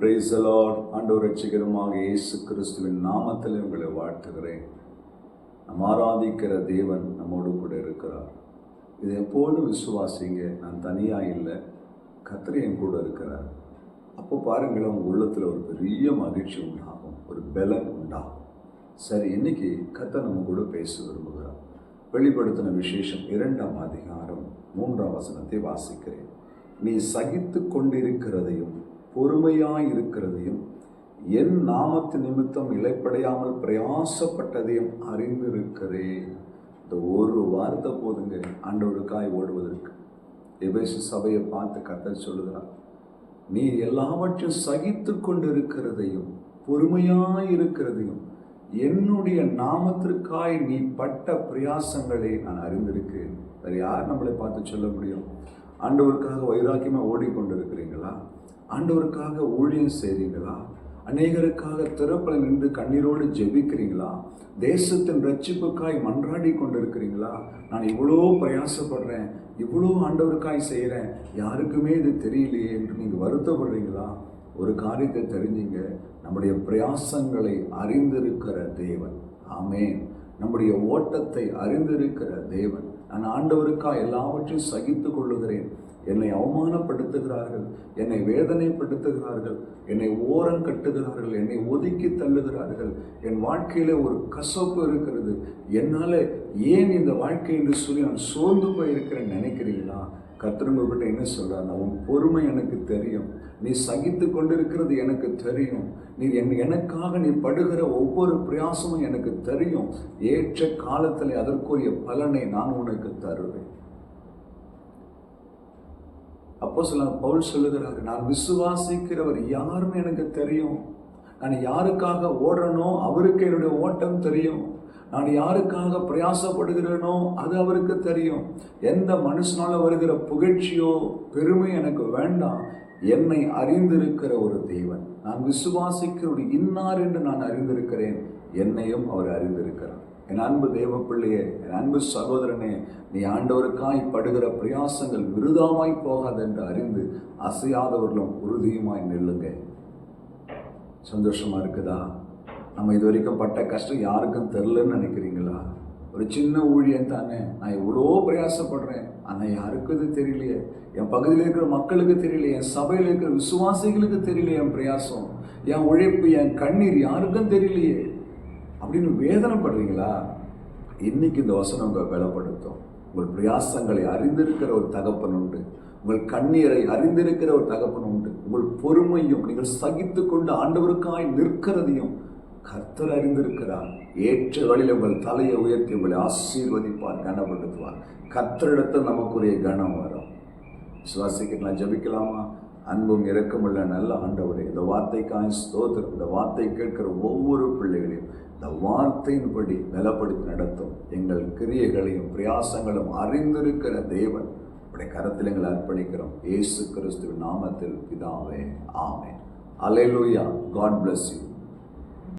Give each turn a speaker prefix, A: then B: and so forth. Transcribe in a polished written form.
A: Praise the Lord. ஆண்டவர் ரட்சகருமாக இயேசு கிறிஸ்துவின் நாமத்தில் உங்களை வாழ்த்துகிறேன். நாம் ஆராதிக்கிற தேவன் நம்மோடு கூட இருக்கிறார். இதை எப்போதும் விசுவாசிங்க. நான் தனியாக இல்லை, கர்த்தர் என் கூட இருக்கிறார். அப்போ பாருங்களேன், உங்கள் உள்ளத்தில் ஒரு பெரிய மகிழ்ச்சி உண்டாகும், ஒரு பலன் உண்டாகும். சரி, இன்னைக்கு கர்த்தர் நம்ம கூட பேச விரும்புகிறார். வெளிப்படுத்தின விசேஷம் 2ஆம் அதிகாரம் 3ஆம் வசனத்தை வாசிக்கிறேன். நீ சகித்து கொண்டிருக்கிறதையும் பொறுமையாயிருக்கிறதையும் என் நாமத்து நிமித்தம் இலைப்படையாமல் பிரயாசப்பட்டதையும் அறிந்திருக்கிறேன். இந்த ஒரு வார்த்தை போதுங்க ஆண்டவருக்காய் ஓடுவதற்கு. எபேசு சபையை பார்த்து கர்த்தர் சொல்லுகிறார், நீ எல்லாவற்றையும் சகித்து கொண்டிருக்கிறதையும் பொறுமையாயிருக்கிறதையும் என்னுடைய நாமத்திற்காய் நீ பட்ட பிரயாசங்களை நான் அறிந்திருக்கிறேன். வேறு யார் நம்மளை பார்த்து சொல்ல முடியும்? ஆண்டவருக்காக வைராக்கியமாக ஓடிக்கொண்டிருக்கிறீங்களா? ஆண்டவருக்காக ஊழியம் செய்கிறீங்களா? அநேகருக்காக திறப்பில் நின்று கண்ணீரோடு ஜெபிக்கிறீங்களா? தேசத்தின் ரட்சிப்புக்காய் மன்றாடி கொண்டிருக்கிறீங்களா? நான் இவ்வளோ பிரயாசப்படுறேன், இவ்வளோ ஆண்டவருக்காய் செய்கிறேன், யாருக்குமே இது தெரியலையே என்று நீங்கள் வருத்தப்படுறீங்களா? ஒரு காரியத்தை தெரிஞ்சுங்க, நம்முடைய பிரயாசங்களை அறிந்திருக்கிற தேவன். ஆமென். நம்முடைய ஓட்டத்தை அறிந்திருக்கிற தேவன். நான் ஆண்டவருக்காக எல்லாவற்றையும் சகித்து கொள்ளுகிறேன். என்னை அவமானப்படுத்துகிறார்கள், என்னை வேதனைப்படுத்துகிறார்கள், என்னை ஓரம் கட்டுகிறார்கள், என்னை ஒதுக்கி தள்ளுகிறார்கள், என் வாழ்க்கையில் ஒரு கசப்பு இருக்கிறது, என்னால் ஏன் இந்த வாழ்க்கை என்று சொல்லி நான் சோர்ந்து போயிருக்கிறேன் நினைக்கிறீங்களா? கர்த்தர் உங்கள்கிட்ட என்ன சொல்கிறார்? உன் பொறுமை எனக்கு தெரியும், நீ சகித்து கொண்டிருக்கிறது எனக்கு தெரியும், நீ எனக்காக நீ படுகிற ஒவ்வொரு பிரயாசமும் எனக்கு தெரியும். ஏற்ற காலத்தில் அதற்குரிய பலனை நான் உனக்கு தருவேன். அப்போஸ்தலன் பவுல் சொல்லுகிறார், நான் விசுவாசிக்கிறவர் யாருன்னு எனக்கு தெரியும். நான் யாருக்காக ஓடுறனோ அவருக்கு என்னுடைய ஓட்டம் தெரியும். நான் யாருக்காக பிரயாசப்படுகிறேனோ அது அவருக்கு தெரியும். எந்த மனுஷனால வருகிற புகழ்ச்சியோ பெருமை எனக்கு வேண்டாம். என்னை அறிந்திருக்கிற ஒரு தேவன், நான் விசுவாசிக்கிற ஒரு இன்னார் என்று நான் அறிந்திருக்கிறேன். என்னையும் அவர் அறிந்திருக்கிறார். என் அன்பு தேவ பிள்ளையே, என் அன்பு சகோதரனே, நீ ஆண்டவருக்காய் படுகிற பிரயாசங்கள் விருதாமாய் போகாது என்று அறிந்து அசையாதவர்களும் உறுதியுமாய் நில்லுங்க. சந்தோஷமா இருக்குதா? நம்ம இது வரைக்கும் பட்ட கஷ்டம் யாருக்கும் தெரிலன்னு நினைக்கிறீங்களா? ஒரு சின்ன ஊழியம் தானே, நான் எவ்வளோ பிரயாசப்படுறேன், ஆனால் யாருக்கும் இது தெரியலையே. என் பகுதியில் இருக்கிற மக்களுக்கு தெரியலையே, என் சபையில் இருக்கிற விசுவாசிகளுக்கு தெரியலையே, என் பிரயாசம், என் உழைப்பு, என் கண்ணீர் யாருக்கும் தெரியலையே அப்படின்னு வேதனைப்படுறீங்களா? இன்னைக்கு இந்த வசனம் உங்களை பலப்படுத்தும். உங்கள் பிரயாசங்களை அறிந்திருக்கிற ஒரு தகப்பன் உண்டு, உங்கள் கண்ணீரை அறிந்திருக்கிற ஒரு தகப்பன் உண்டு. உங்கள் பொறுமையும் நீங்கள் சகித்து கொண்டு ஆண்டவருக்காய் நிற்கிறதையும் கர்த்தர் அறிந்திருக்கிறார். ஏற்ற வழியில் உங்கள் தலையை உயர்த்தி உங்களை ஆசீர்வதிப்பார், கனப்படுத்துவார். கர்த்தரிடத்தில் நமக்குரிய கனம் வரும். விசுவாசிக்கலாம். ஜபிக்கலாமா? அன்பும் இரக்கமுள்ள நல்ல ஆண்டவரே, இந்த வார்த்தைக்காய் ஸ்தோத்திரம். இந்த வார்த்தை கேட்கிற ஒவ்வொரு பிள்ளைகளையும் இந்த வார்த்தையின்படி பலப்படுத்தி நடத்தும். எங்கள் கிரியைகளையும் பிரயாசங்களும் அறிந்திருக்கிற தேவன் உடைய கரத்தில் எங்களை அர்ப்பணிக்கிறோம். இயேசு கிறிஸ்துவின் நாமத்தில் பிதாவே, ஆமென். அல்லேலூயா. God bless you.